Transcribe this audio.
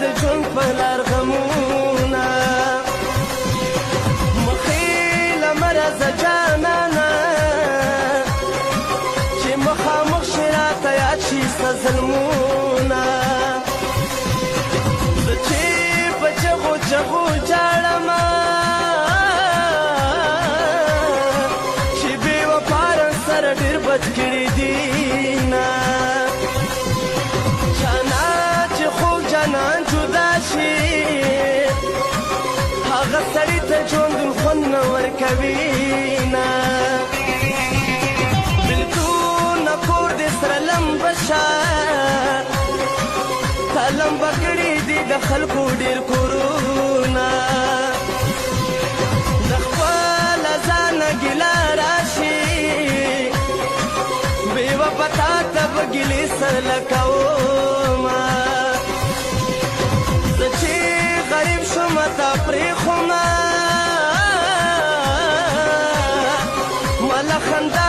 د ژوند په لار غمونه مخې له مه راځه جانانه چې مخامخ شي راته یاد شي ستا ظلمونه زه چې په چغو چغو جاړمه چې بې وفا راسره ډېر بد کړي دي نه جانا چې خوږ جانان جدا شي هغه سړي ته ژوندون خوند نه ورکوي نه بېلتونه کور دې سره لمبه شه تا لمبه کړي دي د خلکو ډېر کورونه د خپله ځانه ګیله راشي بې وفا تا ته به ګیلې سره کومه زه چې غریب شومه تا پرېښومه مله خندا